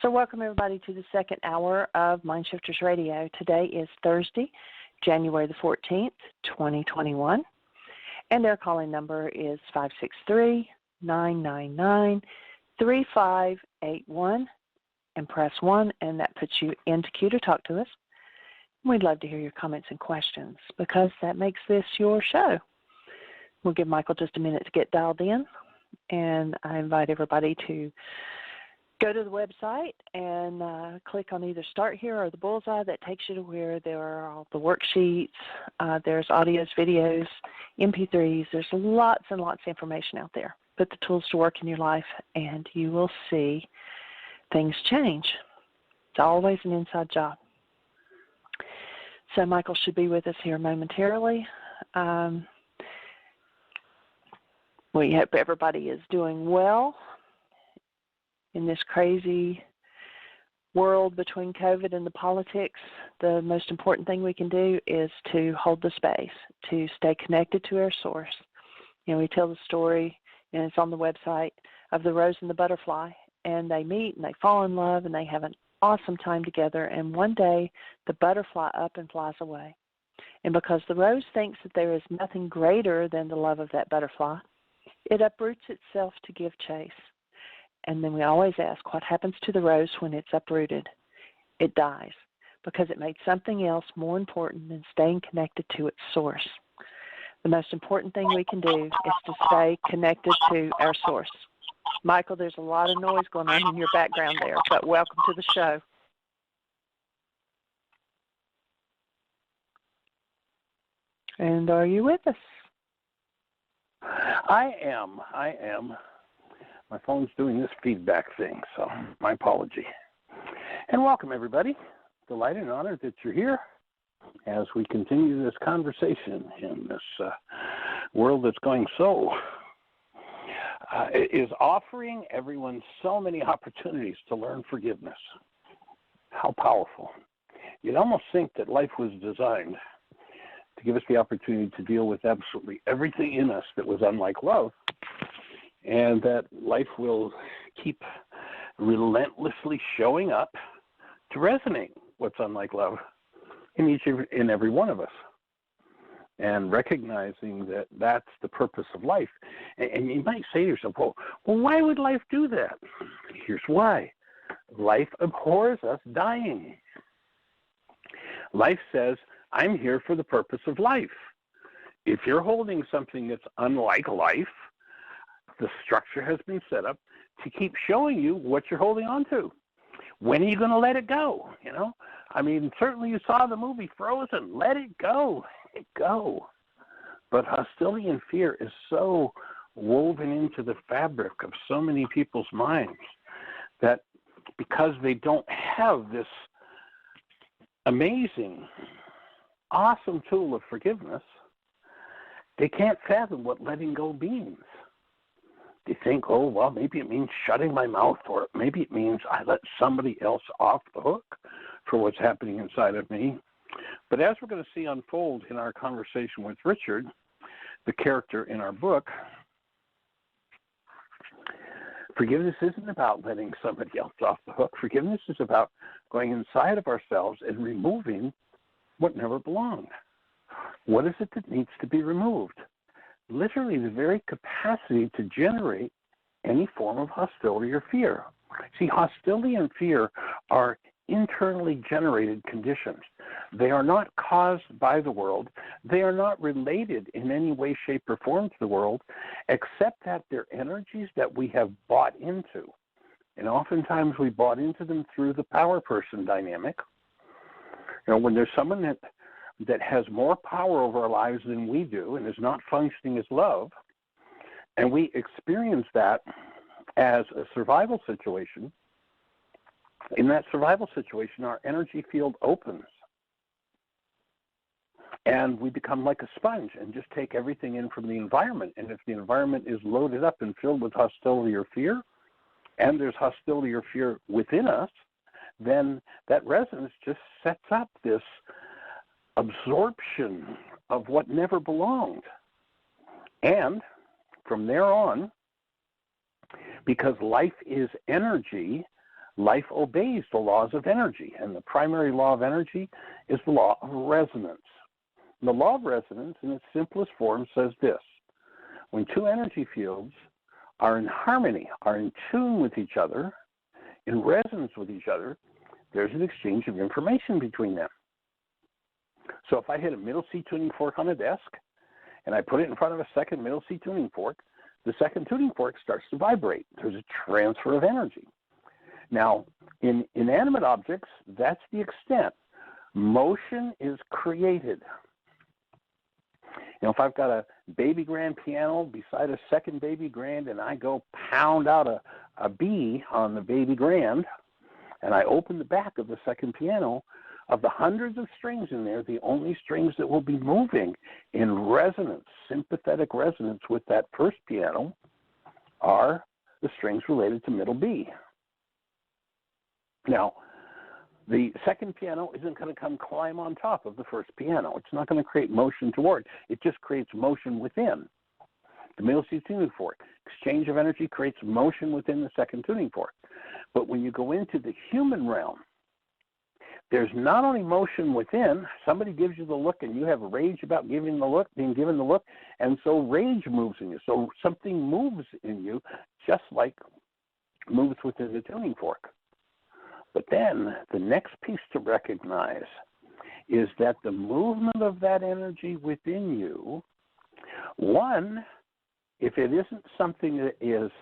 So welcome everybody to the second hour of Mindshifters Radio. Today is Thursday, January the 14th, 2021, and their calling number is 563-999-3581, and press 1, and that puts you into queue to talk to us. We'd love to hear your comments and questions because that makes this your show. We'll give Michael just a minute to get dialed in, and I invite everybody to go to the website and click on either Start Here or the bullseye. That takes you to where there are all the worksheets. There's audios, videos, MP3s. There's lots and lots of information out there. Put the tools to work in your life, and you will see things change. It's always an inside job. So Michael should be with us here momentarily. We hope everybody is doing well in this crazy world between COVID and the politics. The most important thing we can do is to hold the space, to stay connected to our source. You know, we tell the story, and it's on the website, of the rose and the butterfly, and they meet and they fall in love and they have an awesome time together, and one day the butterfly up and flies away. And because the rose thinks that there is nothing greater than the love of that butterfly, it uproots itself to give chase. And then we always ask, what happens to the rose when it's uprooted? It dies because it made something else more important than staying connected to its source. The most important thing we can do is to stay connected to our source. Michael, there's a lot of noise going on in your background there, but welcome to the show. And are you with us? I am. My phone's doing this feedback thing, so my apology. And welcome, everybody. Delighted and honored that you're here as we continue this conversation in this world that's going so. It is offering everyone so many opportunities to learn forgiveness. How powerful. You'd almost think that life was designed to give us the opportunity to deal with absolutely everything in us that was unlike love, and that life will keep relentlessly showing up to resonate what's unlike love in every one of us, and recognizing that that's the purpose of life. And you might say to yourself, well, why would life do that? Here's why. Life abhors us dying. Life says, I'm here for the purpose of life. If you're holding something that's unlike life, the structure has been set up to keep showing you what you're holding on to. When are you going to let it go? You know, I mean, certainly you saw the movie Frozen. Let it go. Let it go. But hostility and fear is so woven into the fabric of so many people's minds that because they don't have this amazing, awesome tool of forgiveness, they can't fathom what letting go means. They think, oh, well, maybe it means shutting my mouth, or maybe it means I let somebody else off the hook for what's happening inside of me. But as we're going to see unfold in our conversation with Richard, the character in our book, forgiveness isn't about letting somebody else off the hook. Forgiveness is about going inside of ourselves and removing what never belonged. What is it that needs to be removed? Literally the very capacity to generate any form of hostility or fear. See, hostility and fear are internally generated conditions. They are not caused by the world. They are not related in any way, shape, or form to the world, except that they're energies that we have bought into. And oftentimes we bought into them through the power person dynamic. You know, when there's someone that has more power over our lives than we do and is not functioning as love, and we experience that as a survival situation, in that survival situation, our energy field opens. And we become like a sponge and just take everything in from the environment. And if the environment is loaded up and filled with hostility or fear, and there's hostility or fear within us, then that resonance just sets up this absorption of what never belonged. And from there on, because life is energy, life obeys the laws of energy, and the primary law of energy is the law of resonance. The law of resonance, in its simplest form, says this: when two energy fields are in harmony, are in tune with each other, in resonance with each other, there's an exchange of information between them. So if I hit a middle C tuning fork on a desk, and I put it in front of a second middle C tuning fork, the second tuning fork starts to vibrate. There's a transfer of energy. Now, in inanimate objects, that's the extent. Motion is created. You know, if I've got a baby grand piano beside a second baby grand, and I go pound out a B on the baby grand, and I open the back of the second piano, of the hundreds of strings in there, the only strings that will be moving in resonance, sympathetic resonance with that first piano, are the strings related to middle B. Now, the second piano isn't going to come climb on top of the first piano. It's not going to create motion toward. It just creates motion within. The middle C tuning fork, exchange of energy creates motion within the second tuning fork. But when you go into the human realm, there's not only motion within. Somebody gives you the look, and you have rage about being given the look, and so rage moves in you. So something moves in you, just like moves within the tuning fork. But then the next piece to recognize is that the movement of that energy within you, one, if it isn't something that is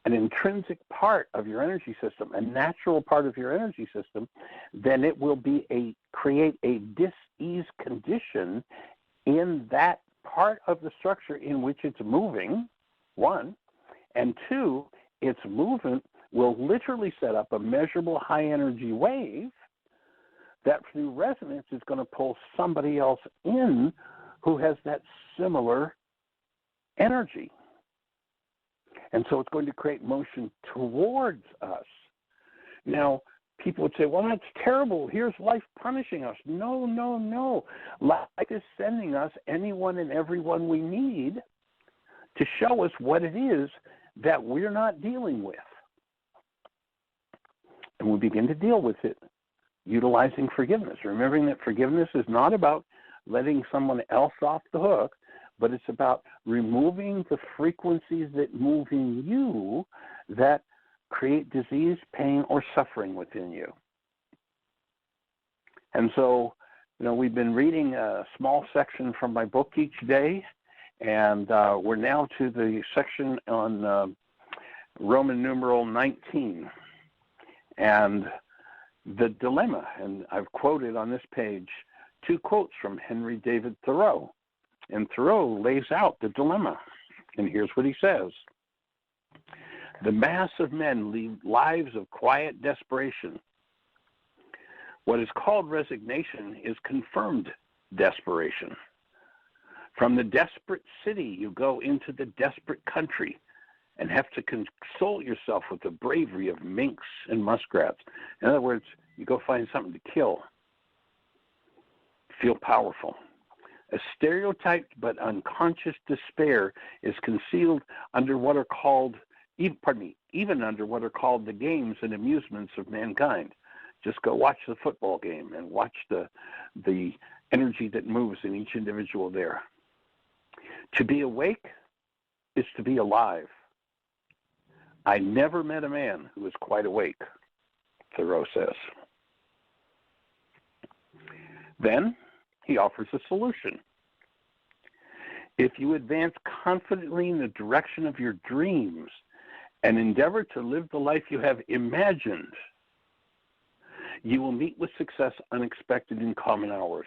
an intrinsic part of your energy system, a natural part of your energy system, then it will create a dis-ease condition in that part of the structure in which it's moving, one, and two, its movement will literally set up a measurable high energy wave that through resonance is going to pull somebody else in who has that similar energy. And so it's going to create motion towards us. Now, people would say, well, that's terrible. Here's life punishing us. No, no, no. Life is sending us anyone and everyone we need to show us what it is that we're not dealing with. And we begin to deal with it utilizing forgiveness, remembering that forgiveness is not about letting someone else off the hook, but it's about removing the frequencies that move in you that create disease, pain, or suffering within you. And so, you know, we've been reading a small section from my book each day, and we're now to the section on Roman numeral 19. And the dilemma, and I've quoted on this page 2 quotes from Henry David Thoreau. And Thoreau lays out the dilemma. And here's what he says: the mass of men lead lives of quiet desperation. What is called resignation is confirmed desperation. From the desperate city, you go into the desperate country and have to console yourself with the bravery of minks and muskrats. In other words, you go find something to kill. Feel powerful. A stereotyped but unconscious despair is concealed under what are called, even under what are called the games and amusements of mankind. Just go watch the football game and watch the energy that moves in each individual there. To be awake is to be alive. I never met a man who was quite awake, Thoreau says. Then he offers a solution. If you advance confidently in the direction of your dreams and endeavor to live the life you have imagined, you will meet with success unexpected in common hours.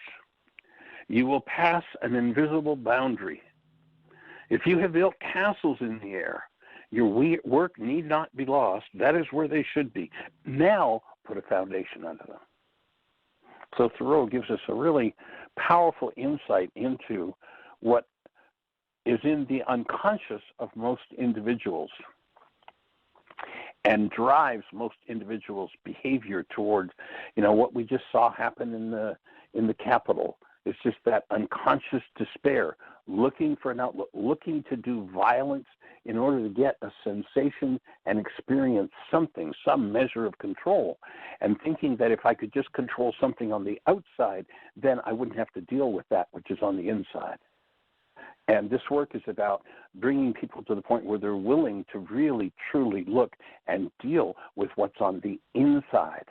You will pass an invisible boundary. If you have built castles in the air, your work need not be lost. That is where they should be. Now put a foundation under them. So Thoreau gives us a really powerful insight into what is in the unconscious of most individuals and drives most individuals' behavior toward, what we just saw happen in the Capitol. It's just that unconscious despair, looking for an outlet, looking to do violence in order to get a sensation and experience something, some measure of control, and thinking that if I could just control something on the outside, then I wouldn't have to deal with that which is on the inside. And this work is about bringing people to the point where they're willing to really, truly look and deal with what's on the inside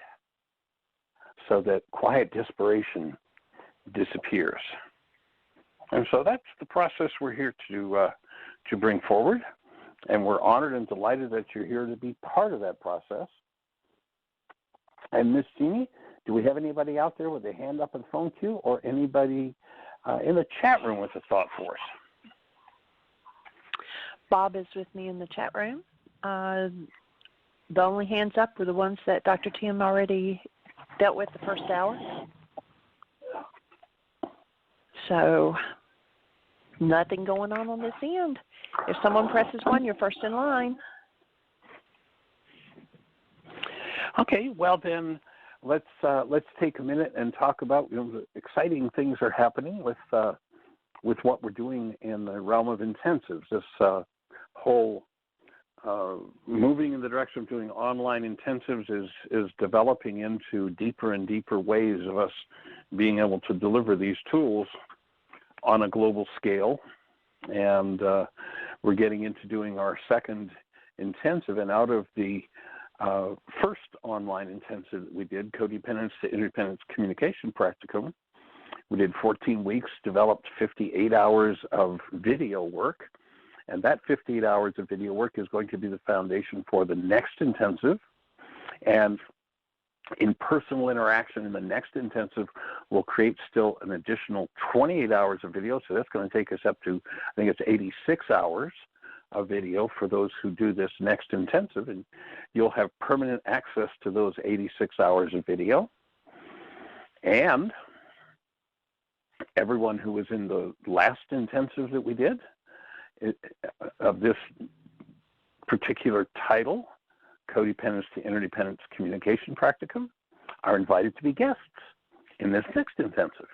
so that quiet desperation disappears. And so that's the process we're here to bring forward. And we're honored and delighted that you're here to be part of that process. And Miss Jeanie, do we have anybody out there with a hand up in the phone queue or anybody in the chat room with a thought for us? Bob is with me in the chat room. The only hands up were the ones that Dr. Tim already dealt with the first hour. So nothing going on this end. If someone presses 1, you're first in line. Okay, well then let's take a minute and talk about the exciting things are happening with what we're doing in the realm of intensives. This whole moving in the direction of doing online intensives is developing into deeper and deeper ways of us being able to deliver these tools on a global scale. And we're getting into doing our second intensive. And out of the first online intensive that we did, Codependence to Interdependence Communication Practicum, we did 14 weeks, developed 58 hours of video work. And that 58 hours of video work is going to be the foundation for the next intensive. And in personal interaction in the next intensive, we'll create still an additional 28 hours of video. So that's going to take us up to, I think it's 86 hours of video for those who do this next intensive. And you'll have permanent access to those 86 hours of video. And everyone who was in the last intensive that we did, of this particular title, Codependence to Interdependence Communication Practicum, are invited to be guests in this next intensive.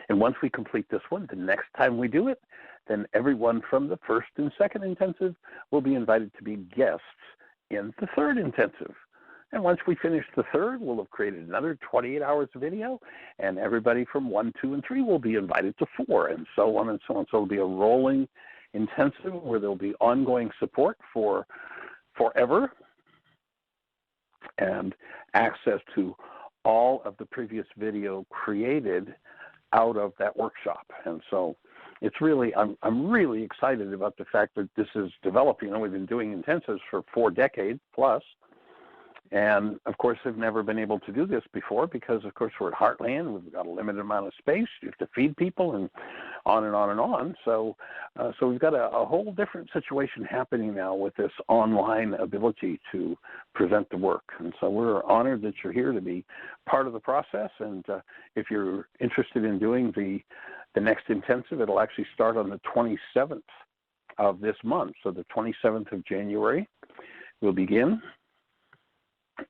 And once we complete this one, the next time we do it, then everyone from the first and second intensive will be invited to be guests in the third intensive. And once we finish the third, we'll have created another 28 hours of video, and everybody from 1, 2, and 3 will be invited to 4, and so on and so on. So it'll be a rolling intensive where there'll be ongoing support for forever and access to all of the previous video created out of that workshop. And so it's really, I'm really excited about the fact that this is developing. You know, we've been doing intensives for 4 decades plus. And of course, I've never been able to do this before because, of course, we're at Heartland. We've got a limited amount of space. You have to feed people and on and on and on. So we've got a whole different situation happening now with this online ability to present the work. And so we're honored that you're here to be part of the process. And if you're interested in doing the next intensive, it'll actually start on the 27th of this month. So the 27th of January will begin.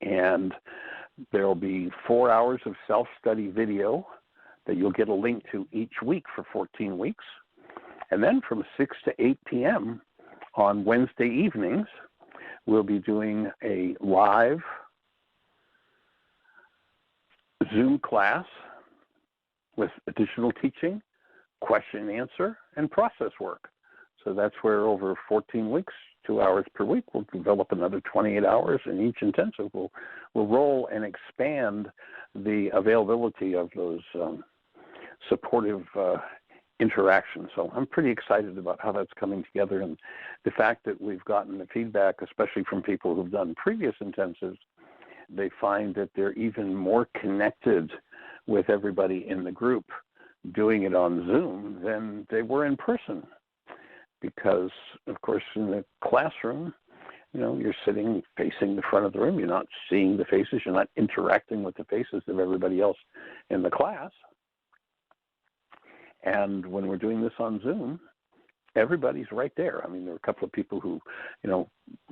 And there will be 4 hours of self-study video that you'll get a link to each week for 14 weeks. And then from 6 to 8 p.m. on Wednesday evenings, we'll be doing a live Zoom class with additional teaching, question and answer, and process work. So that's where over 14 weeks, 2 hours per week, we'll develop another 28 hours, and each intensive will roll and expand the availability of those supportive interactions. So I'm pretty excited about how that's coming together, and the fact that we've gotten the feedback, especially from people who've done previous intensives, they find that they're even more connected with everybody in the group doing it on Zoom than they were in person. Because, of course, in the classroom, you know, you're sitting facing the front of the room. You're not seeing the faces. You're not interacting with the faces of everybody else in the class. And when we're doing this on Zoom, everybody's right there. I mean, there are a couple of people who, you know,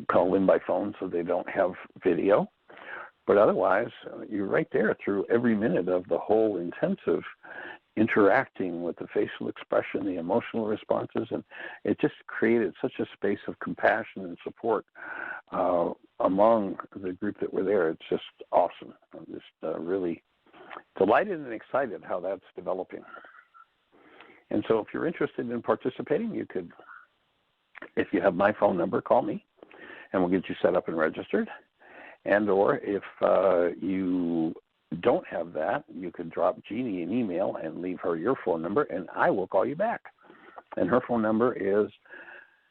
call in by phone so they don't have video. But otherwise, you're right there through every minute of the whole intensive. interacting with the facial expression, the emotional responses, and it just created such a space of compassion and support among the group that were there. It's just awesome. I'm just really delighted and excited how that's developing. And so if you're interested in participating, you could, if you have my phone number, call me, and we'll get you set up and registered. And or if you don't have that, you could drop Jeanie an email and leave her your phone number, and I will call you back. And her phone number is,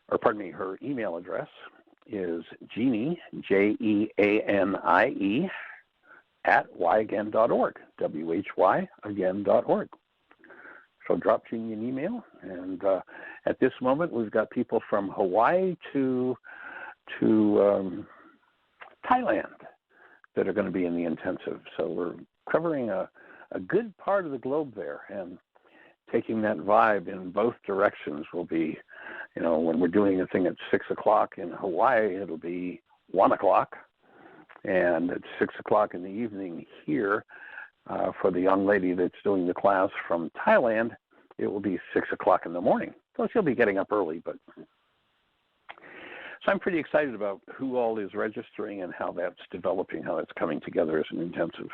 or pardon me, her email address is Jeanie, Jeanie, at whyagain.org, whyagain.org. So drop Jeanie an email, and at this moment we've got people from Hawaii to Thailand that are going to be in the intensive. So we're covering a good part of the globe there, and taking that vibe in both directions will be, when we're doing a thing at 6 o'clock in Hawaii, it'll be 1 o'clock, and at 6 o'clock in the evening here, for the young lady that's doing the class from Thailand, it will be 6 o'clock in the morning. So she'll be getting up early, but so I'm pretty excited about who all is registering and how that's developing, how that's coming together as an intensive.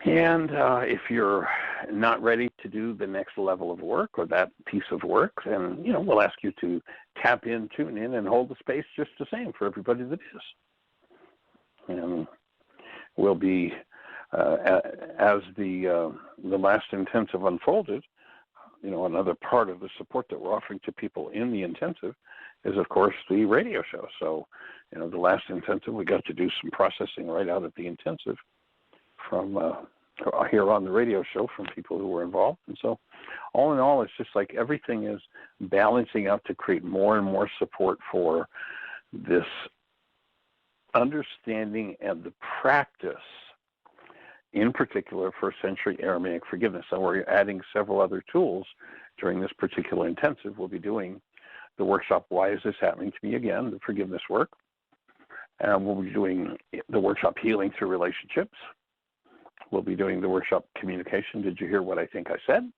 And if you're not ready to do the next level of work or that piece of work, then, we'll ask you to tap in, tune in, and hold the space just the same for everybody that is. And we'll be, as the last intensive unfolded, another part of the support that we're offering to people in the intensive is, of course, the radio show. So, the last intensive, we got to do some processing right out at the intensive from here on the radio show from people who were involved. And so, all in all, it's just like everything is balancing out to create more and more support for this understanding and the practice, in particular, first century Aramaic forgiveness. So we're adding several other tools during this particular intensive. We'll be doing the workshop, Why Is This Happening to Me Again, the forgiveness work. And we'll be doing the workshop, Healing Through Relationships. We'll be doing the workshop, Communication. Did you hear what I think I said?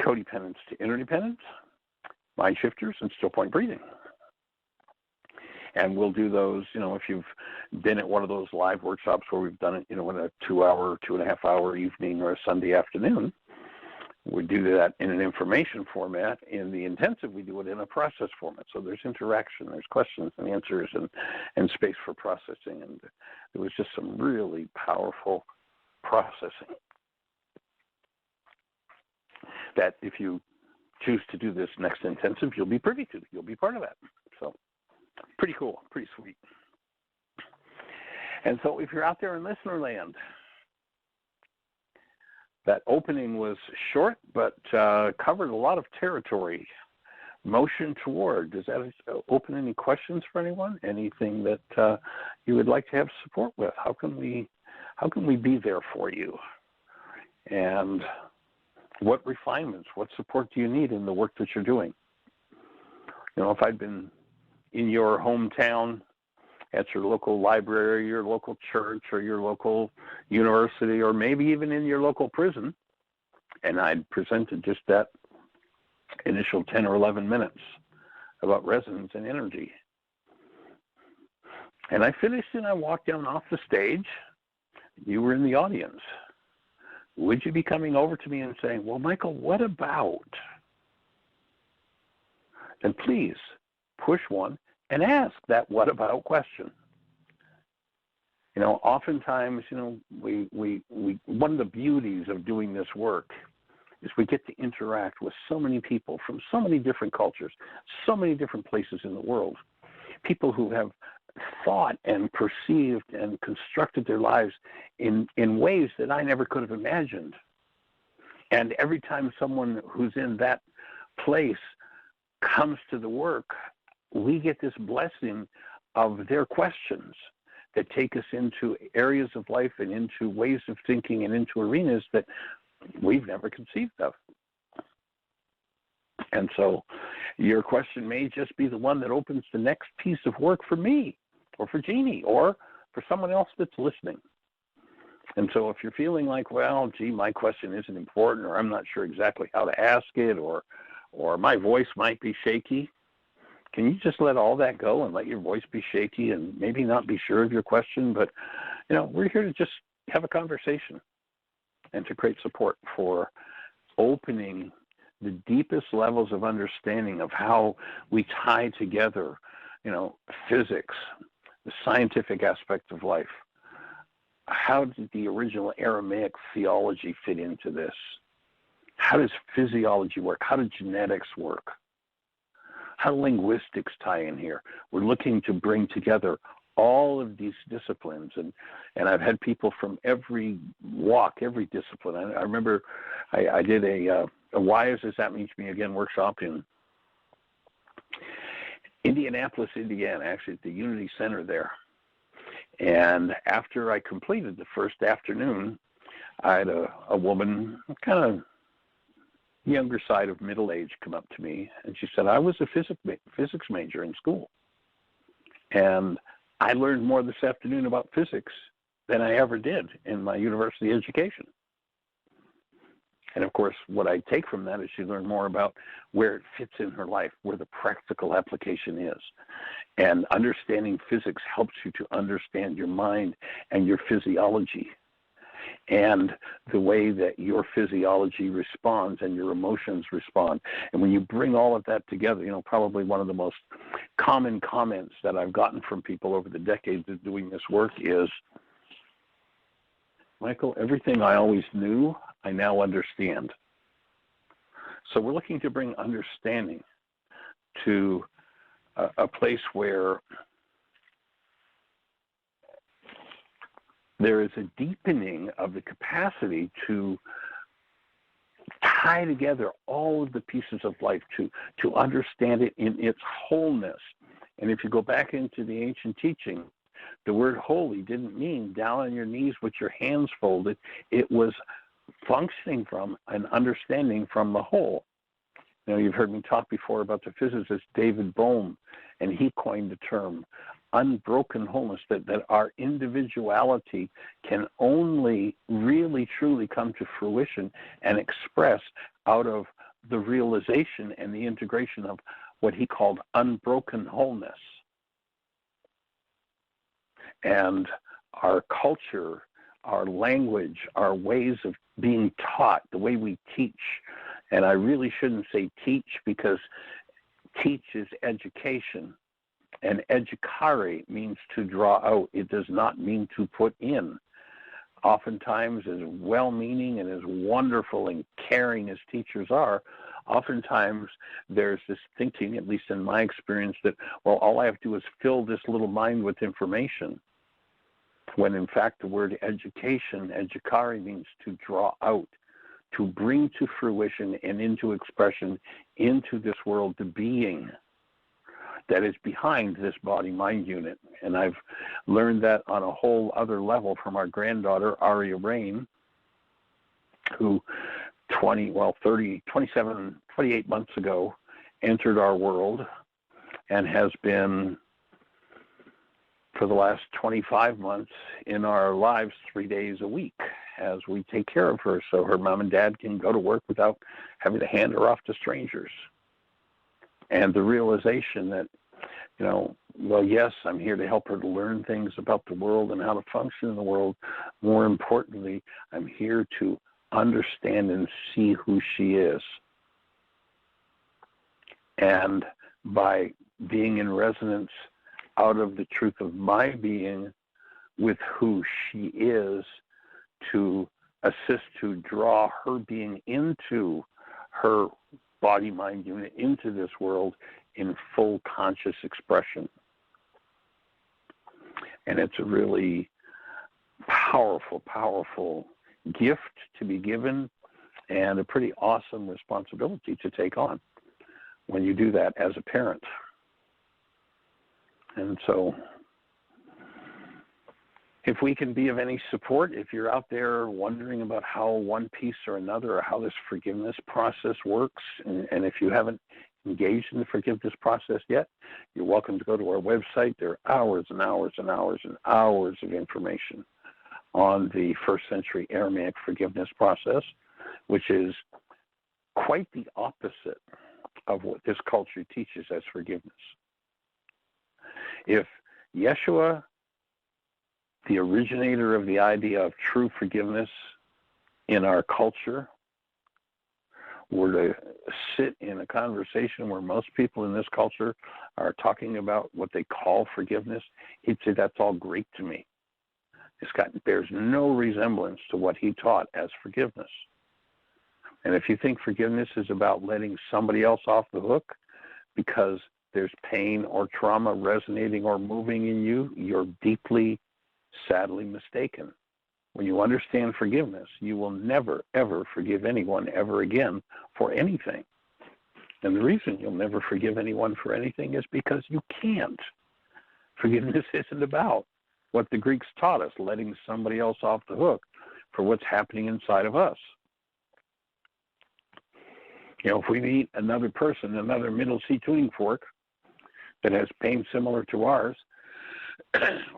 Codependence to interdependence, Mind Shifters, and Still Point Breathing. And we'll do those, if you've been at one of those live workshops where we've done it, in a 2-hour, 2.5-hour evening or a Sunday afternoon, we do that in an information format. In the intensive, we do it in a process format. So there's interaction, there's questions and answers, and space for processing. And it was just some really powerful processing that if you choose to do this next intensive, you'll be privy to. You'll be part of that. So pretty cool, pretty sweet. And so if you're out there in listener land, that opening was short, but covered a lot of territory. Motion toward, does that open any questions for anyone? Anything that you would like to have support with? How can we be there for you? And what refinements, what support do you need in the work that you're doing? If I'd been in your hometown, at your local library, your local church, or your local university, or maybe even in your local prison, and I'd presented just that initial 10 or 11 minutes about resonance and energy. And I finished and I walked down off the stage. You were in the audience. Would you be coming over to me and saying, well, Michael, what about? And please push one and ask that what about question. Oftentimes, we one of the beauties of doing this work is we get to interact with so many people from so many different cultures, so many different places in the world, people who have thought and perceived and constructed their lives in ways that I never could have imagined. And every time someone who's in that place comes to the work, we get this blessing of their questions that take us into areas of life and into ways of thinking and into arenas that we've never conceived of. And so your question may just be the one that opens the next piece of work for me or for Jeanie or for someone else that's listening. And so if you're feeling like, well, gee, my question isn't important, or I'm not sure exactly how to ask it, or my voice might be shaky, can you just let all that go and let your voice be shaky and maybe not be sure of your question? But, we're here to just have a conversation and to create support for opening the deepest levels of understanding of how we tie together, physics, the scientific aspect of life. How did the original Aramaic theology fit into this? How does physiology work? How does genetics work? How do linguistics tie in here? We're looking to bring together all of these disciplines, and I've had people from every walk, every discipline. I remember I did a Why Is This Happening to Me Again workshop in Indianapolis, Indiana, actually at the Unity Center there. And after I completed the first afternoon, I had a woman, kind of younger side of middle age, come up to me, and she said, I was a physics major in school, and I learned more this afternoon about physics than I ever did in my university education. And of course, what I take from that is she learned more about where it fits in her life, where the practical application is. And understanding physics helps you to understand your mind and your physiology, and the way that your physiology responds and your emotions respond. And when you bring all of that together, probably one of the most common comments that I've gotten from people over the decades of doing this work is, Michael, everything I always knew, I now understand. So we're looking to bring understanding to a place where there is a deepening of the capacity to tie together all of the pieces of life, to understand it in its wholeness. And if you go back into the ancient teaching, the word holy didn't mean down on your knees with your hands folded. It was functioning from an understanding from the whole. You've heard me talk before about the physicist David Bohm, and he coined the term unbroken wholeness, that our individuality can only really truly come to fruition and express out of the realization and the integration of what he called unbroken wholeness. And our culture, our language, our ways of being taught, the way we teach, and I really shouldn't say teach, because teach is education. And educare means to draw out. It does not mean to put in. Oftentimes, as well-meaning and as wonderful and caring as teachers are, oftentimes there's this thinking, at least in my experience, that, well, all I have to do is fill this little mind with information. When in fact the word education, educare, means to draw out, to bring to fruition and into expression into this world the being that is behind this body-mind unit. And I've learned that on a whole other level from our granddaughter, Aria Rain, who 28 months ago entered our world and has been, for the last 25 months, in our lives 3 days a week as we take care of her so her mom and dad can go to work without having to hand her off to strangers. And the realization that, well, yes, I'm here to help her to learn things about the world and how to function in the world. More importantly, I'm here to understand and see who she is. And by being in resonance out of the truth of my being with who she is, to assist to draw her being into her body-mind unit, into this world in full conscious expression. And it's a really powerful, powerful gift to be given, and a pretty awesome responsibility to take on when you do that as a parent. And so if we can be of any support, if you're out there wondering about how one piece or another, or how this forgiveness process works, and if you haven't engaged in the forgiveness process yet, you're welcome to go to our website. There are hours and hours and hours and hours of information on the first century Aramaic forgiveness process, which is quite the opposite of what this culture teaches as forgiveness. If Yeshua, the originator of the idea of true forgiveness in our culture, were to sit in a conversation where most people in this culture are talking about what they call forgiveness, he'd say, that's all Greek to me. Bears no resemblance to what he taught as forgiveness. And if you think forgiveness is about letting somebody else off the hook because there's pain or trauma resonating or moving in you, you're deeply, sadly mistaken. When you understand forgiveness, you will never, ever forgive anyone ever again for anything. And the reason you'll never forgive anyone for anything is because you can't. Forgiveness isn't about what the Greeks taught us, letting somebody else off the hook for what's happening inside of us. You know, if we meet another person, another middle C tuning fork that has pain similar to ours,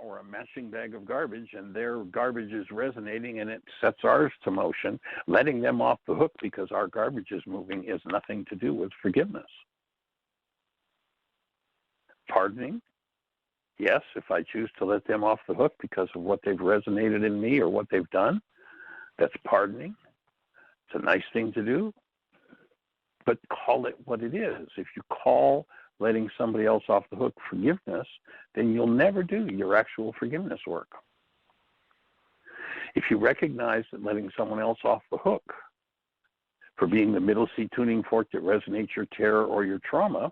or a matching bag of garbage, and their garbage is resonating and it sets ours to motion, letting them off the hook because our garbage is moving is nothing to do with forgiveness. Pardoning, yes, if I choose to let them off the hook because of what they've resonated in me or what they've done, that's pardoning. It's a nice thing to do, but call it what it is. If you call letting somebody else off the hook forgiveness, then you'll never do your actual forgiveness work. If you recognize that letting someone else off the hook for being the middle C tuning fork that resonates your terror or your trauma,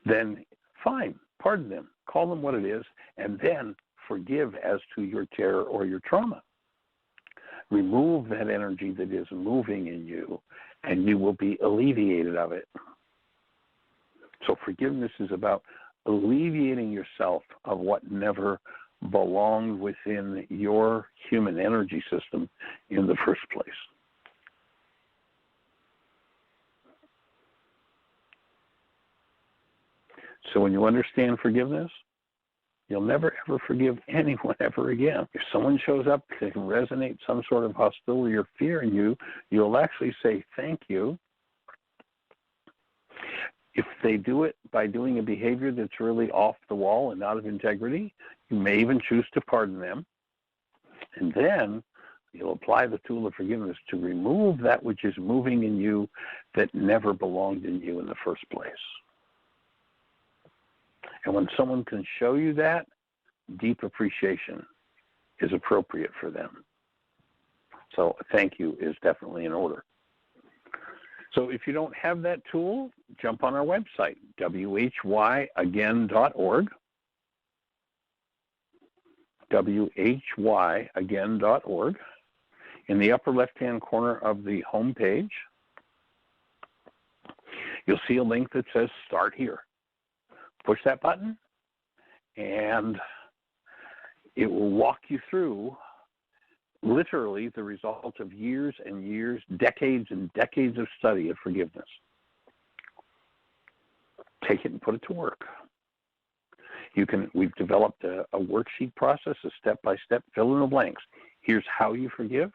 then fine, pardon them, call them what it is, and then forgive as to your terror or your trauma. Remove that energy that is moving in you, and you will be alleviated of it. So forgiveness is about alleviating yourself of what never belonged within your human energy system in the first place. So when you understand forgiveness, you'll never ever forgive anyone ever again. If someone shows up that can resonate some sort of hostility or fear in you, you'll actually say thank you. If they do it by doing a behavior that's really off the wall and out of integrity, you may even choose to pardon them. And then you'll apply the tool of forgiveness to remove that which is moving in you that never belonged in you in the first place. And when someone can show you that, deep appreciation is appropriate for them. So a thank you is definitely in order. So if you don't have that tool, jump on our website, whyagain.org, whyagain.org. In the upper left-hand corner of the home page, you'll see a link that says Start Here. Push that button, and it will walk you through literally the result of years and years, decades and decades of study of forgiveness. Take it and put it to work. We've developed a worksheet process, a step-by-step fill in the blanks. Here's how you forgive.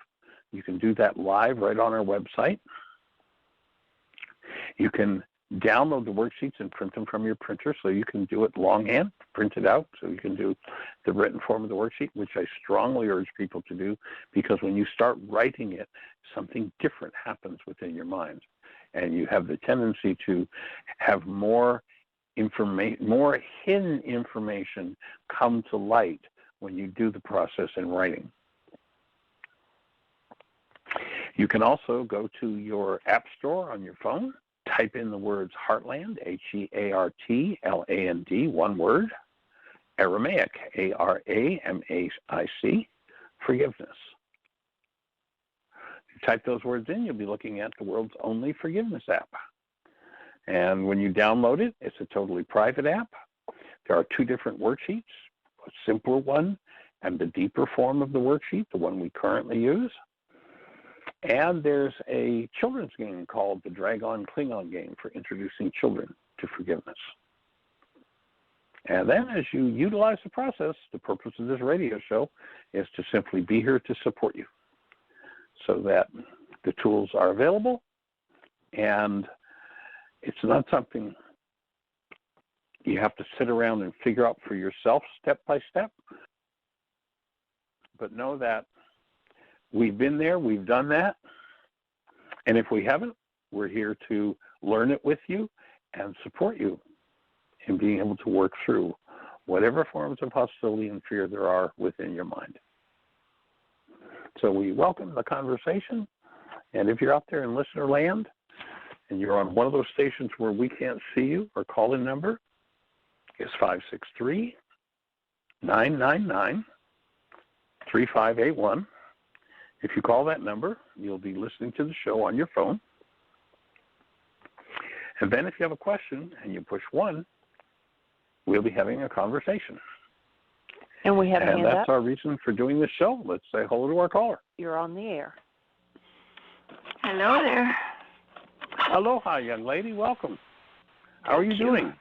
You can do that live right on our website. You can download the worksheets and print them from your printer so you can do it longhand, print it out so you can do the written form of the worksheet, which I strongly urge people to do, because when you start writing it, something different happens within your mind. And you have the tendency to have more hidden information come to light when you do the process in writing. You can also go to your app store on your phone, type in the words Heartland, Heartland, one word, Aramaic, Aramic, forgiveness. You type those words in, you'll be looking at the world's only forgiveness app. And when you download it, it's a totally private app. There are two different worksheets, a simpler one and the deeper form of the worksheet, the one we currently use. And there's a children's game called the Drag-On Klingon game for introducing children to forgiveness. And then as you utilize the process, the purpose of this radio show is to simply be here to support you so that the tools are available, and it's not something you have to sit around and figure out for yourself step by step. But know that we've been there, we've done that, and if we haven't, we're here to learn it with you and support you in being able to work through whatever forms of hostility and fear there are within your mind. So we welcome the conversation, and if you're out there in listener land and you're on one of those stations where we can't see you, our call-in number is 563-999-3581. If you call that number, you'll be listening to the show on your phone. And then if you have a question and you push 1, we'll be having a conversation. And we have a hand up. And that's up. our reason for doing this show. Let's say hello to our caller. You're on the air. Hello there. Aloha, young lady. Welcome. How are you doing?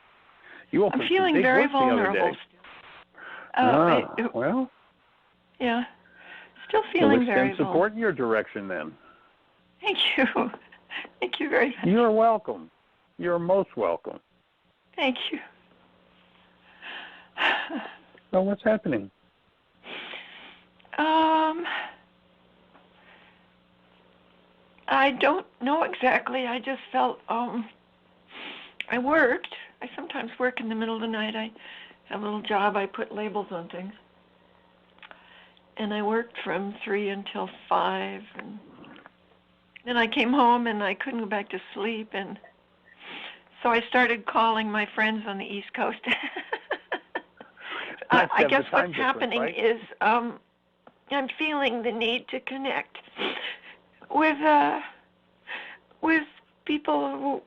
You opened I'm feeling some big very words the other vulnerable. day. Well. Yeah. Still feeling very vulnerable. Support in your direction then. Thank you. Thank you very much. You're welcome. You're most welcome. Thank you. So what's happening? I don't know exactly. I just felt I worked. I sometimes work in the middle of the night. I have a little job. I put labels on things. And I worked from 3 until 5, and then I came home and I couldn't go back to sleep, and so I started calling my friends on the East Coast. I guess what's happening is I'm feeling the need to connect with people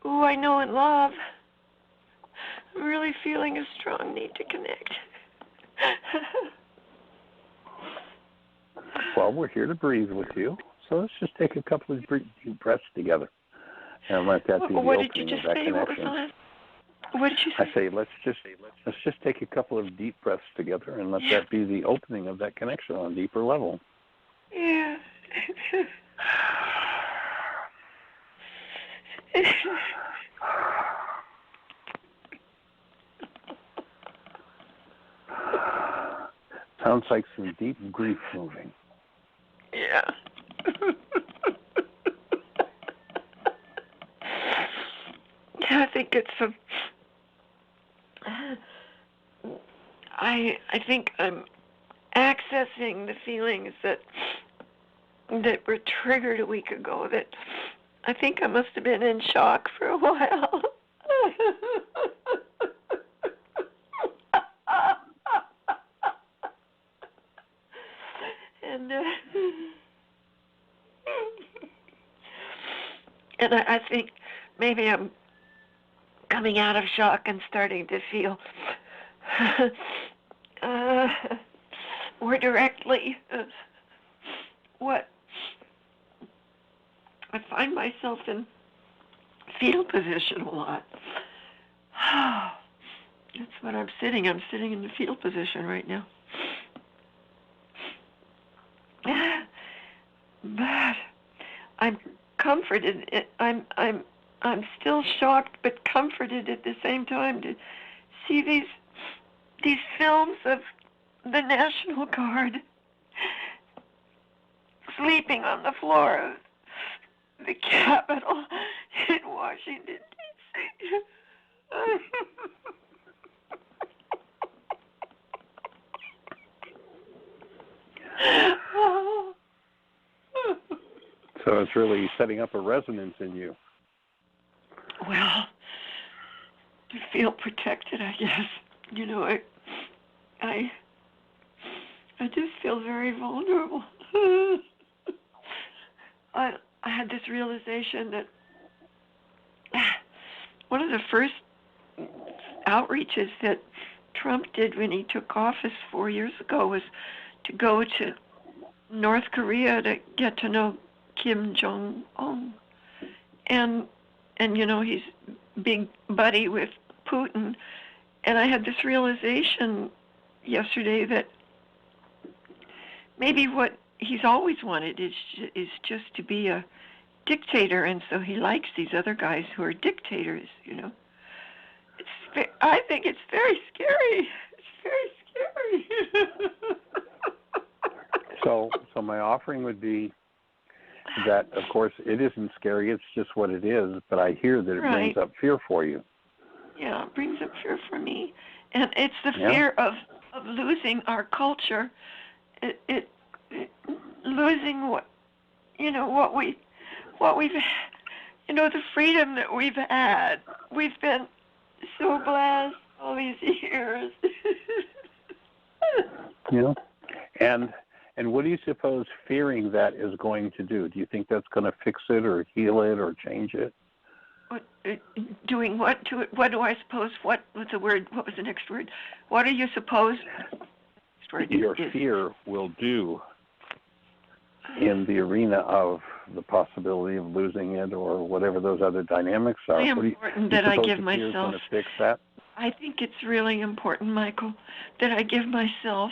who I know and love. I'm really feeling a strong need to connect. Well, we're here to breathe with you, so let's just take a couple of deep breaths together and let that be the opening of that connection. What did you say? I say let's just take a couple of deep breaths together and let that be the opening of that connection on a deeper level. Yeah. Sounds like some deep grief moving. Yeah. I think it's I think I'm accessing the feelings that were triggered a week ago, that I think I must have been in shock for a while. And I think maybe I'm coming out of shock and starting to feel more directly what I find myself in fetal position a lot. That's what I'm sitting. I'm sitting in the fetal position right now. But I'm comforted. I'm still shocked but comforted at the same time to see these films of the National Guard sleeping on the floor of the Capitol in Washington, D.C. So it's really setting up a resonance in you. Well, to feel protected, I guess. You know, I just feel very vulnerable. I had this realization that one of the first outreaches that Trump did when he took office 4 years ago was to go to North Korea to get to know Kim Jong-un. And you know, he's big buddy with Putin. And I had this realization yesterday that maybe what he's always wanted is just to be a dictator, and so he likes these other guys who are dictators, you know. I think it's very scary. It's very scary. So my offering would be that, of course, it isn't scary. It's just what it is. But I hear that it brings up fear for you. Yeah, it brings up fear for me, and it's the fear of losing our culture. It losing what we've the freedom that we've had. We've been so blessed all these years. And what do you suppose fearing that is going to do? Do you think that's going to fix it or heal it or change it? Doing what to it? What do I suppose? What was the word? What was the next word? What do you suppose? Your fear will do in the arena of the possibility of losing it or whatever those other dynamics are. It's really important that I give myself. Going to fix that? I think it's really important, Michael, that I give myself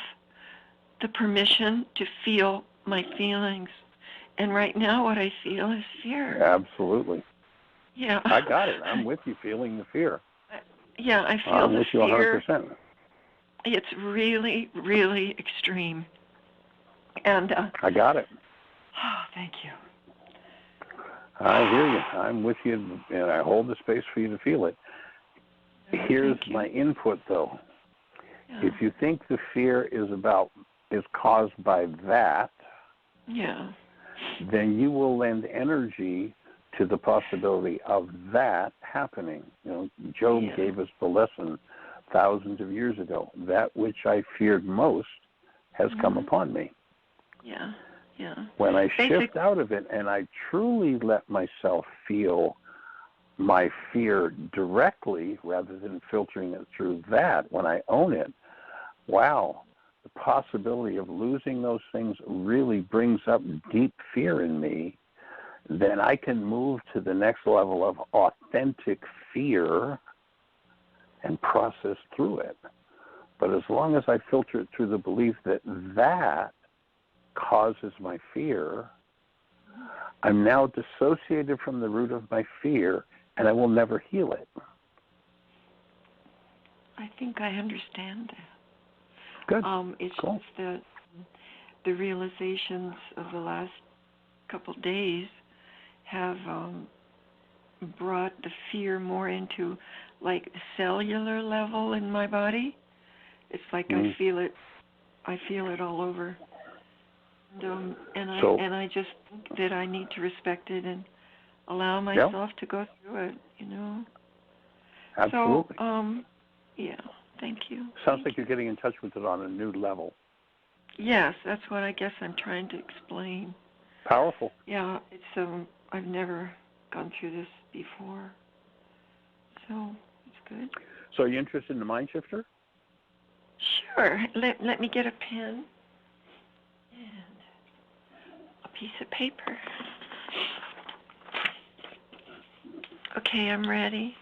the permission to feel my feelings. And right now what I feel is fear. Absolutely. Yeah. I got it. I'm with you feeling the fear. Yeah, I feel I'm the with you fear. 100%. It's really, really extreme. And I got it. Oh, thank you. I hear you. I'm with you, and I hold the space for you to feel it. Here's my input, though. Yeah. If you think the fear is caused by that, then you will lend energy to the possibility of that happening. Job gave us the lesson thousands of years ago. That which I feared most has come upon me. Yeah. When I shift out of it and I truly let myself feel my fear directly rather than filtering it through that, when I own it, wow, the possibility of losing those things really brings up deep fear in me. Then I can move to the next level of authentic fear and process through it. But as long as I filter it through the belief that that causes my fear, I'm now dissociated from the root of my fear, and I will never heal it. I think I understand that. Good. It's cool. Just the realizations of the last couple of days have brought the fear more into like the cellular level in my body. It's like I feel it all over. And I just think that I need to respect it and allow myself to go through it, Absolutely. So, thank you. Sounds like you're getting in touch with it on a new level. Yes, that's what I guess I'm trying to explain. Powerful. Yeah, it's I've never gone through this before, so it's good. So are you interested in the mind shifter? Sure. Let me get a pen and a piece of paper. Okay, I'm ready.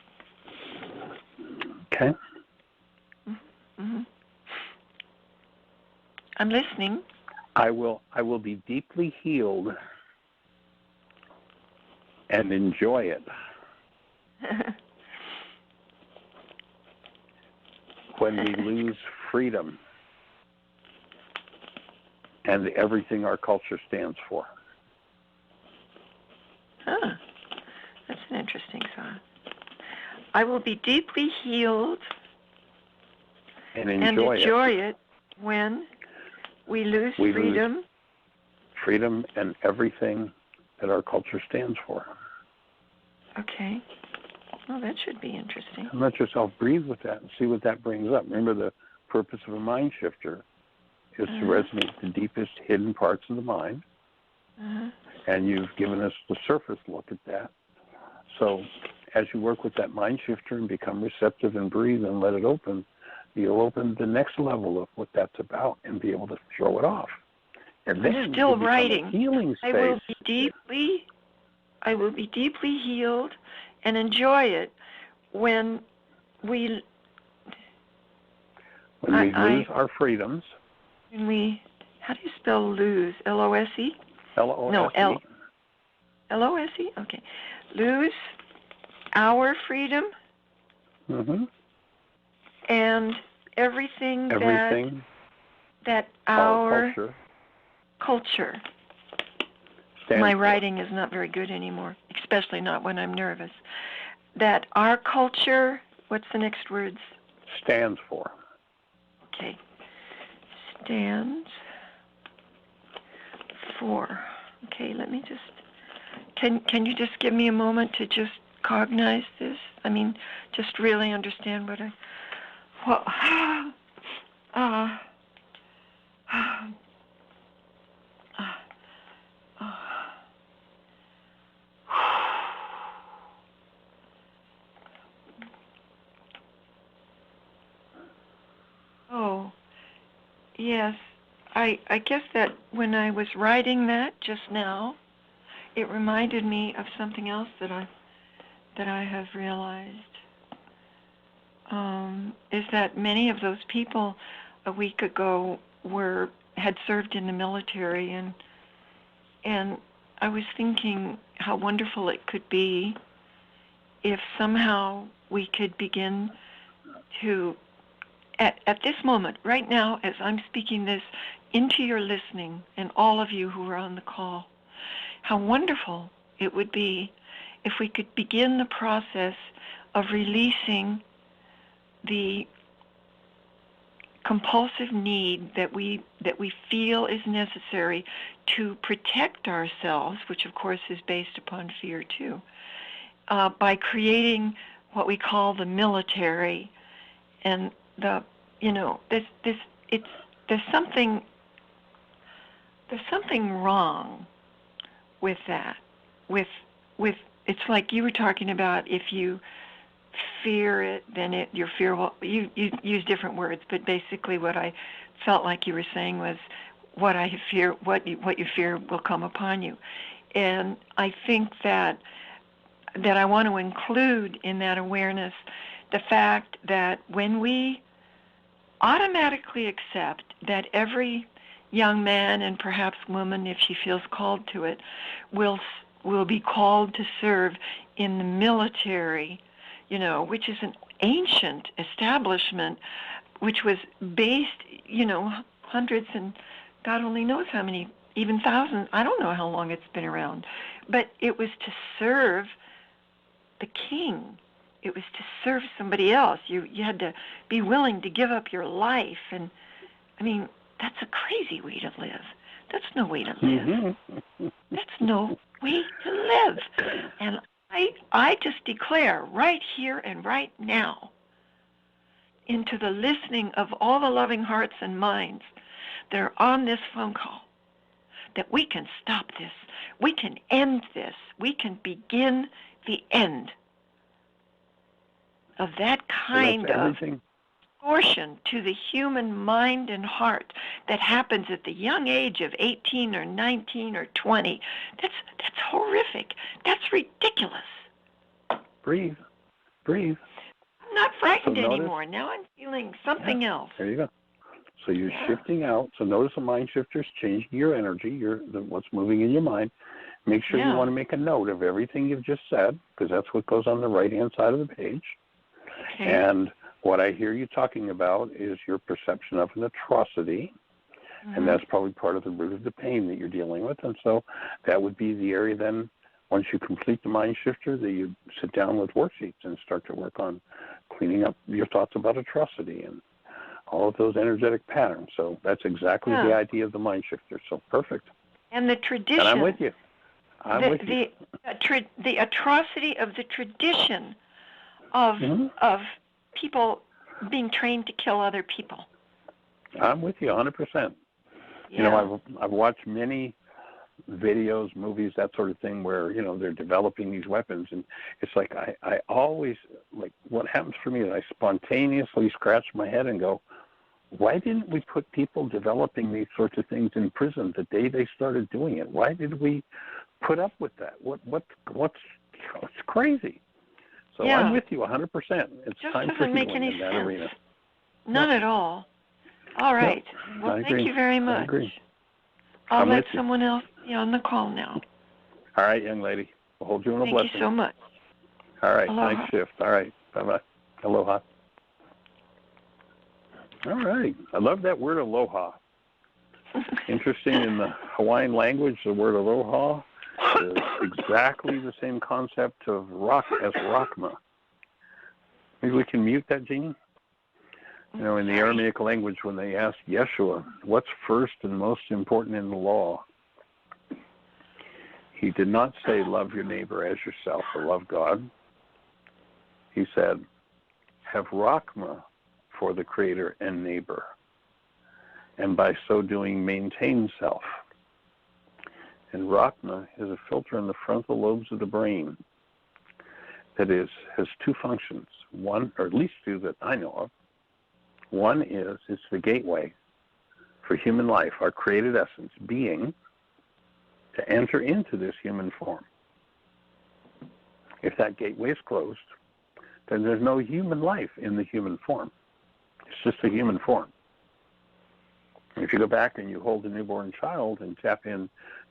Okay. Mm-hmm. I'm listening. I will be deeply healed and enjoy it when we lose freedom and everything our culture stands for. Huh. That's an interesting thought. I will be deeply healed and enjoy it when we lose freedom. Freedom and everything that our culture stands for. Okay. Well, that should be interesting. And let yourself breathe with that and see what that brings up. Remember, the purpose of a mind shifter is to resonate the deepest hidden parts of the mind. And you've given us the surface look at that. So as you work with that mind shifter and become receptive and breathe and let it open, you'll open the next level of what that's about and be able to throw it off. And then I'm still writing. Healing space. I will be deeply healed and enjoy it when we When we lose our freedoms. How do you spell lose? L-O-S-E? L-O-S-E. No, L-O-S-E? Okay. Lose our freedom. Mm-hmm. And everything that our culture. My writing is not very good anymore, especially not when I'm nervous. That our culture, what's the next words? Stands for. Okay. Stands for. Okay, let me just, can you just give me a moment to just cognize this? I mean, just really understand what Oh, yes. I guess that when I was writing that just now, it reminded me of something else that I have realized. Is that many of those people a week ago had served in the military, and I was thinking how wonderful it could be if somehow we could begin to, at this moment, right now, as I'm speaking this into your listening, and all of you who are on the call, how wonderful it would be if we could begin the process of releasing the compulsive need that we feel is necessary to protect ourselves, which of course is based upon fear too, by creating what we call the military, and there's something wrong with that. With it's like you were talking about, if you fear it, then your fear will, you use different words, but basically what I felt like you were saying was what you fear will come upon you. And I think that I want to include in that awareness the fact that when we automatically accept that every young man, and perhaps woman if she feels called to it, will be called to serve in the military, which is an ancient establishment, which was based, hundreds and God only knows how many, even thousands, I don't know how long it's been around, but it was to serve the king. It was to serve somebody else. You had to be willing to give up your life, and I mean, that's a crazy way to live. That's no way to live. That's no way to live. And I just declare right here and right now, into the listening of all the loving hearts and minds that are on this phone call, that we can stop this. We can end this. We can begin the end of that kind of distortion to the human mind and heart that happens at the young age of 18 or 19 or 20. That's horrific. That's ridiculous. Breathe. I'm not frightened anymore. Now I'm feeling something else. There you go. So you're shifting out. So notice the mind shifter's changing your energy, what's moving in your mind. Make sure you want to make a note of everything you've just said, because that's what goes on the right-hand side of the page. Okay. And what I hear you talking about is your perception of an atrocity, and that's probably part of the root of the pain that you're dealing with. And so that would be the area then, once you complete the mind shifter, that you sit down with worksheets and start to work on cleaning up your thoughts about atrocity and all of those energetic patterns. So that's exactly the idea of the mind shifter. So perfect. And the tradition. And I'm with you. The atrocity of the tradition of people being trained to kill other people. I'm with you 100%. Yeah. I've watched many videos, movies, that sort of thing, where they're developing these weapons, and it's like I always, like, what happens for me is I spontaneously scratch my head and go, why didn't we put people developing these sorts of things in prison the day they started doing it? Why did we put up with that? What's crazy? So I'm with you 100%. It's just time for doesn't make healing any in that sense. arena. None at all. All right. Well, thank you very much. I agree. I'll let someone else be on the call now. All right, young lady. We'll hold you in a blessing. Thank you so much. All right. Aloha. Nice shift. All right. Bye-bye. Aloha. All right. I love that word aloha. Interesting, in the Hawaiian language, the word aloha is exactly the same concept of rock as rakma. Maybe we can mute that, Jeanie? You know, in the Aramaic language, when they asked Yeshua, what's first and most important in the law? He did not say, love your neighbor as yourself or love God. He said, have rakma for the Creator and neighbor, and by so doing, maintain self. And rakma is a filter in the frontal lobes of the brain that has two functions. One, or at least two that I know of. One is it's the gateway for human life, our created essence, being, to enter into this human form. If that gateway is closed, then there's no human life in the human form. It's just a human form. If you go back and you hold a newborn child and tap in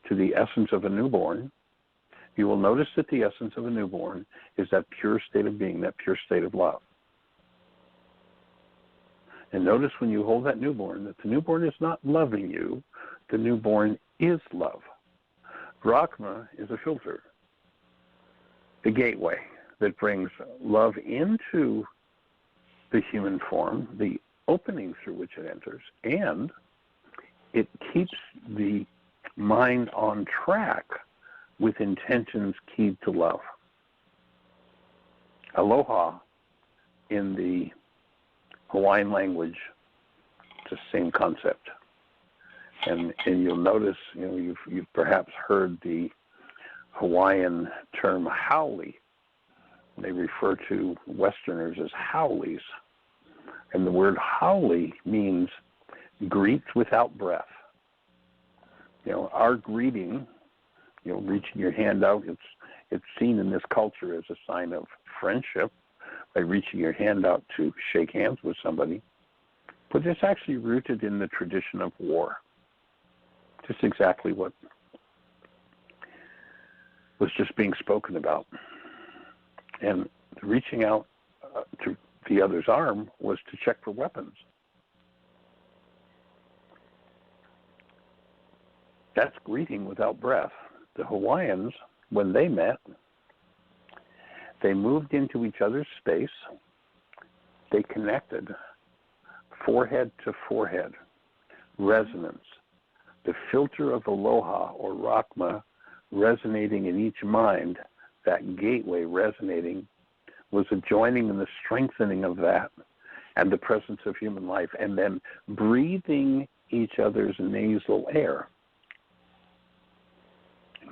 to the essence of a newborn, you will notice that the essence of a newborn is that pure state of being, that pure state of love. And notice when you hold that newborn, that the newborn is not loving you, the newborn is love. Rakma is a filter, the gateway that brings love into the human form, the opening through which it enters, and it keeps the mind on track with intentions keyed to love. Aloha in the Hawaiian language, it's the same concept. And you'll notice, you know, you've perhaps heard the Hawaiian term haole. They refer to Westerners as howlies. And the word haole means greet without breath. You know, our greeting, you know, reaching your hand out, it's seen in this culture as a sign of friendship by reaching your hand out to shake hands with somebody. But it's actually rooted in the tradition of war. Just exactly what was just being spoken about. And reaching out to the other's arm was to check for weapons. That's greeting without breath. The Hawaiians, when they met, they moved into each other's space. They connected forehead to forehead, resonance. The filter of aloha or rakma resonating in each mind, that gateway resonating, was a joining and the strengthening of that and the presence of human life, and then breathing each other's nasal air.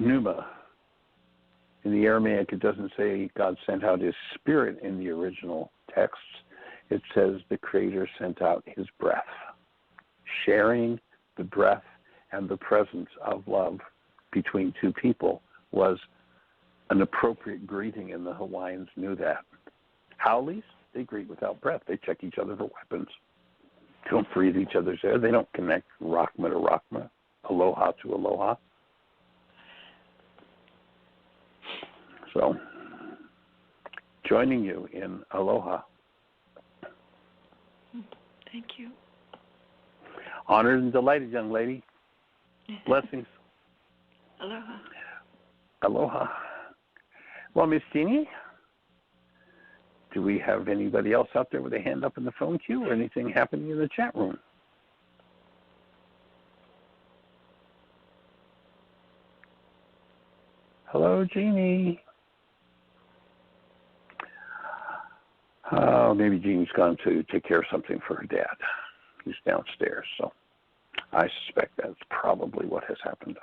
Pneuma. In the Aramaic, it doesn't say God sent out his spirit in the original texts. It says the Creator sent out his breath. Sharing the breath and the presence of love between two people was an appropriate greeting, and the Hawaiians knew that. Haoles, they greet without breath. They check each other for weapons. They don't breathe each other's air. They don't connect rakma to rakma, aloha to aloha. So, joining you in aloha. Thank you. Honored and delighted, young lady. Blessings. Aloha. Aloha. Well, Miss Jeanie, do we have anybody else out there with a hand up in the phone queue or anything happening in the chat room? Hello, Jeanie. Maybe Jeanie's gone to take care of something for her dad. He's downstairs, so I suspect that's probably what has happened.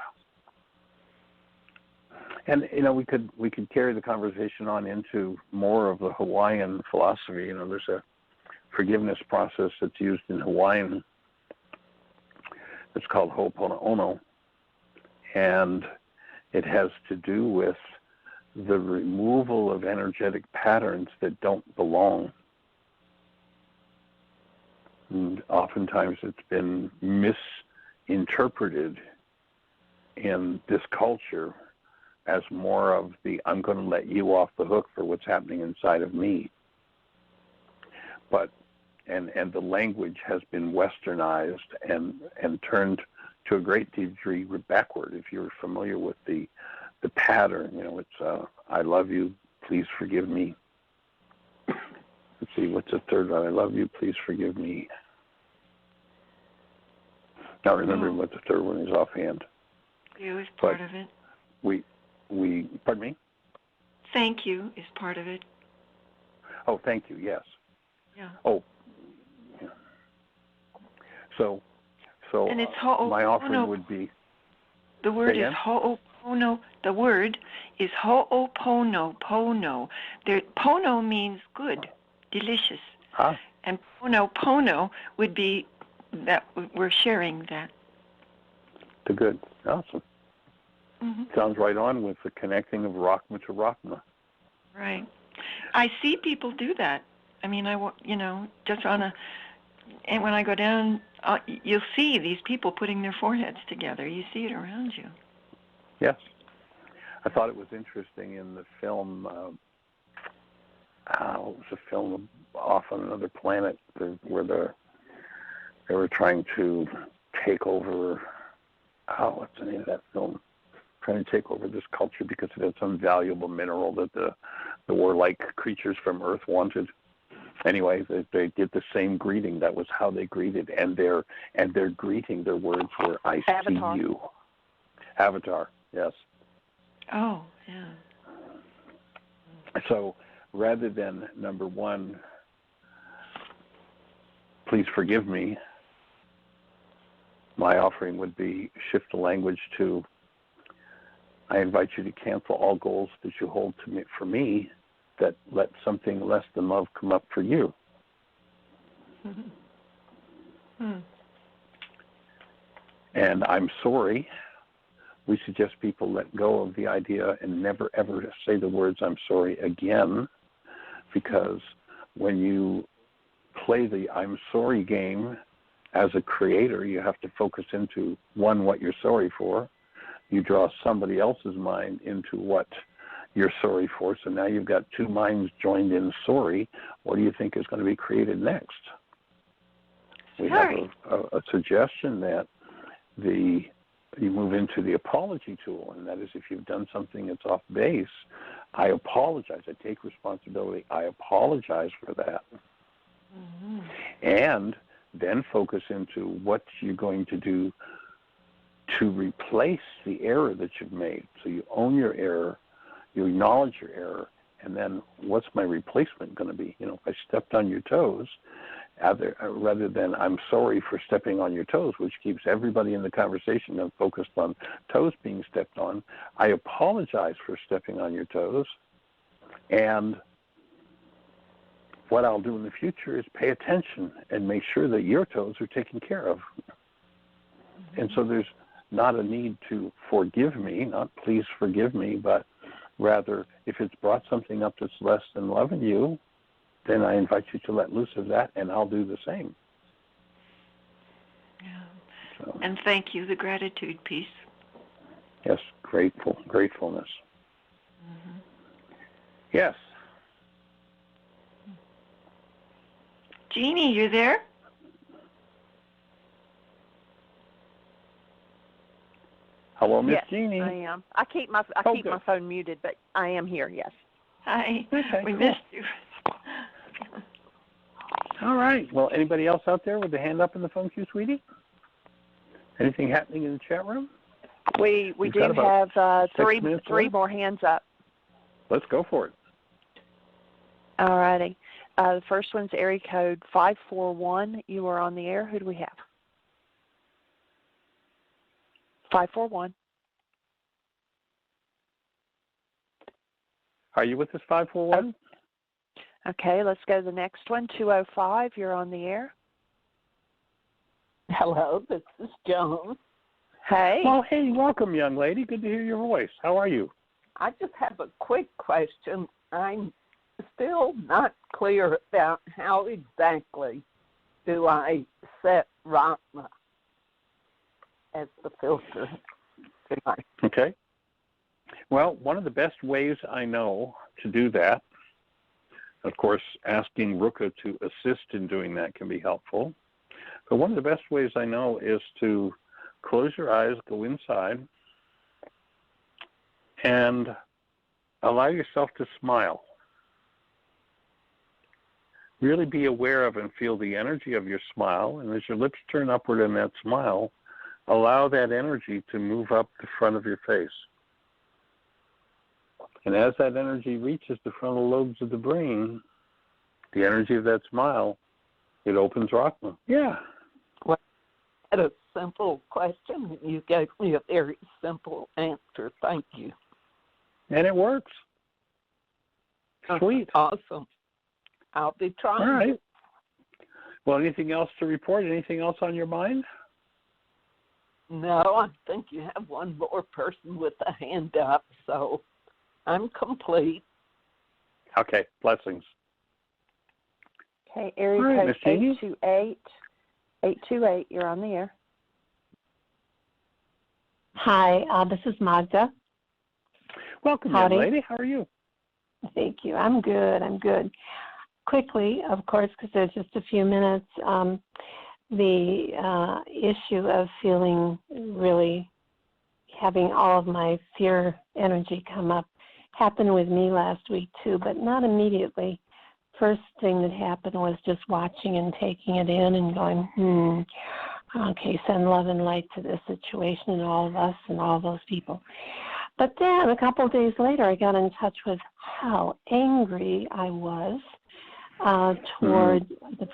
And you know, we could carry the conversation on into more of the Hawaiian philosophy. You know, there's a forgiveness process that's used in Hawaiian. It's called ho'oponopono, and it has to do with the removal of energetic patterns that don't belong. And oftentimes it's been misinterpreted in this culture as more of the I'm going to let you off the hook for what's happening inside of me. But and the language has been westernized and turned to a great degree backward. If you're familiar with the pattern, it's I love you, please forgive me. Let's see, what's the third one? I love you, please forgive me. Not remembering what the third one is offhand. You is part of it. We pardon me? Thank you is part of it. Oh, thank you, yes. Yeah. Oh, yeah. So and it's my offering would be... The word is ho'opono. The word is ho'opono, pono. Pono means good, delicious. Huh? And pono would be that we're sharing that. The good. Awesome. Mm-hmm. Sounds right on with the connecting of Rachma to Rachma. Right. I see people do that. I mean, just on a... And when I go down, you'll see these people putting their foreheads together. You see it around you. Yes. I thought it was interesting in the film, what was the film, Off on Another Planet, where they were trying to take over, what's the name of that film? Trying to take over this culture because it had some valuable mineral that the warlike creatures from Earth wanted. Anyway, they did the same greeting. That was how they greeted, and their greeting, their words were, "I Avatar. see you." Avatar, yes. Oh, yeah. So rather than number one, please forgive me, my offering would be shift the language to, I invite you to cancel all goals that you hold to me for me, that let something less than love come up for you. Mm-hmm. And I'm sorry. We suggest people let go of the idea and never ever say the words I'm sorry again, because when you play the I'm sorry game as a creator, you have to focus into, one, what you're sorry for. You draw somebody else's mind into what you're sorry for. So now you've got two minds joined in sorry. What do you think is going to be created next? We have a suggestion that you move into the apology tool, and that is if you've done something that's off base, I apologize. I take responsibility. I apologize for that. Mm-hmm. And then focus into what you're going to do to replace the error that you've made. So you own your error, you acknowledge your error, and then what's my replacement going to be? If I stepped on your toes, rather than I'm sorry for stepping on your toes, which keeps everybody in the conversation focused on toes being stepped on, I apologize for stepping on your toes, and what I'll do in the future is pay attention and make sure that your toes are taken care of. Mm-hmm. And so there's not a need to forgive me, not please forgive me, but rather if it's brought something up that's less than loving you, then I invite you to let loose of that, and I'll do the same. Yeah. So, and thank you, the gratitude piece. Yes, gratefulness. Mm-hmm. Yes. Jeanie, you there? Hello, Miss Yes, Jeanie. I am. I keep my phone muted, but I am here. Yes. Hi. Okay, we cool. missed you. All right. Well, anybody else out there with a hand up in the phone queue, sweetie? Anything happening in the chat room? We We've do have three more hands up. Let's go for it. All righty. The first one's area code 541. You are on the air. Who do we have? 541. Are you with us, 541? Okay, let's go to the next one, 205. You're on the air. Hello, this is Joan. Hey. Well, hey, welcome, young lady. Good to hear your voice. How are you? I just have a quick question. I'm still not clear about how exactly do I set Ratma as the filter tonight? Okay. Well, one of the best ways I know to do that, of course, asking Ruka to assist in doing that can be helpful. But one of the best ways I know is to close your eyes, go inside, and allow yourself to smile. Really be aware of and feel the energy of your smile, and as your lips turn upward in that smile, allow that energy to move up the front of your face. And as that energy reaches the frontal lobes of the brain, the energy of that smile, it opens Ratma. Yeah. Well, I had a simple question. You gave me a very simple answer. Thank you. And it works. Sweet. Awesome. I'll be trying. All right. Well, anything else to report? Anything else on your mind? No, I think you have one more person with a hand up, so I'm complete. Okay. Blessings. Okay, area All right, code Miss Jeanie. 828, you're on the air. Hi, this is Magda. Welcome, Howdy. young lady. How are you? Thank you. I'm good. Quickly, of course, because there's just a few minutes, the issue of feeling really having all of my fear energy come up happened with me last week too, but not immediately. First thing that happened was just watching and taking it in and going, okay, send love and light to this situation and all of us and all those people. But then a couple of days later, I got in touch with how angry I was toward the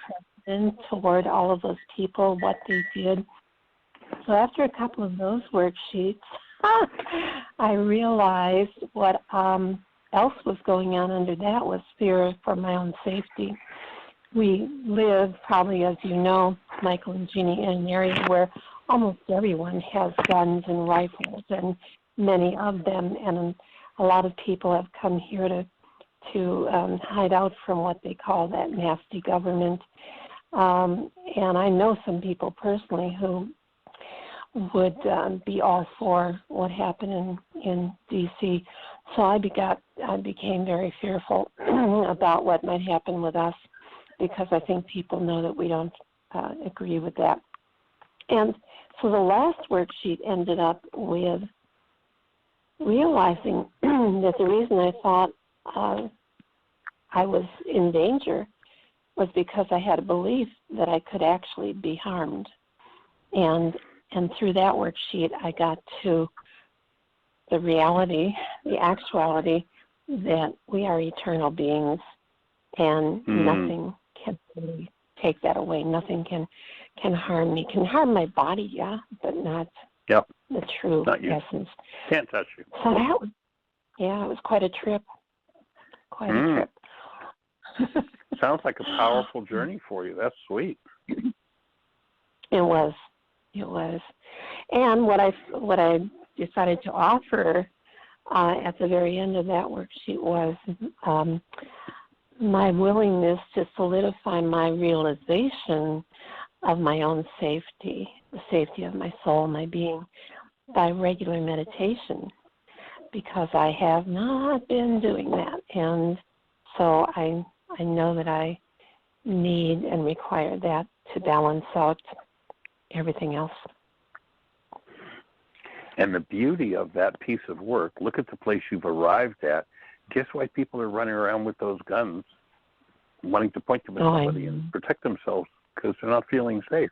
president, toward all of those people, what they did. So after a couple of those worksheets, I realized what else was going on under that was fear for my own safety. We live, probably as you know, Michael and Jeanie, in an area where almost everyone has guns and rifles, and many of them, and a lot of people have come here to hide out from what they call that nasty government. And I know some people personally who would be all for what happened in D.C. So I became very fearful about what might happen with us, because I think people know that we don't agree with that. And so the last worksheet ended up with realizing that the reason I thought I was in danger was because I had a belief that I could actually be harmed. And through that worksheet, I got to the reality, the actuality, that we are eternal beings, and nothing can really take that away. Nothing can harm me. Can harm my body, yeah, but not the true essence. Can't touch you. So that was, it was quite a trip. Quite a trip. Sounds like a powerful journey for you. That's sweet. It was. And what I decided to offer at the very end of that worksheet was my willingness to solidify my realization of my own safety, the safety of my soul, my being, by regular meditation, because I have not been doing that. And so I know that I need and require that to balance out everything else. And the beauty of that piece of work, look at the place you've arrived at. Guess why people are running around with those guns, wanting to point them at somebody and protect themselves, because they're not feeling safe.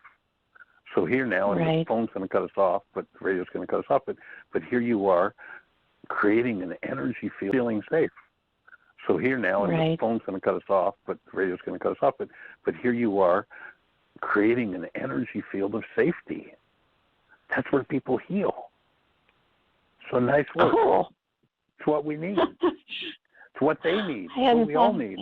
So here now, and the phone's going to cut us off, but the radio's going to cut us off, but here you are creating an energy field, feeling safe. So here now, and the phone's going to cut us off, but the radio's going to cut us off, but here you are creating an energy field of safety. That's where people heal. So nice work. Cool. It's what we need. It's what they need. It's what we all need.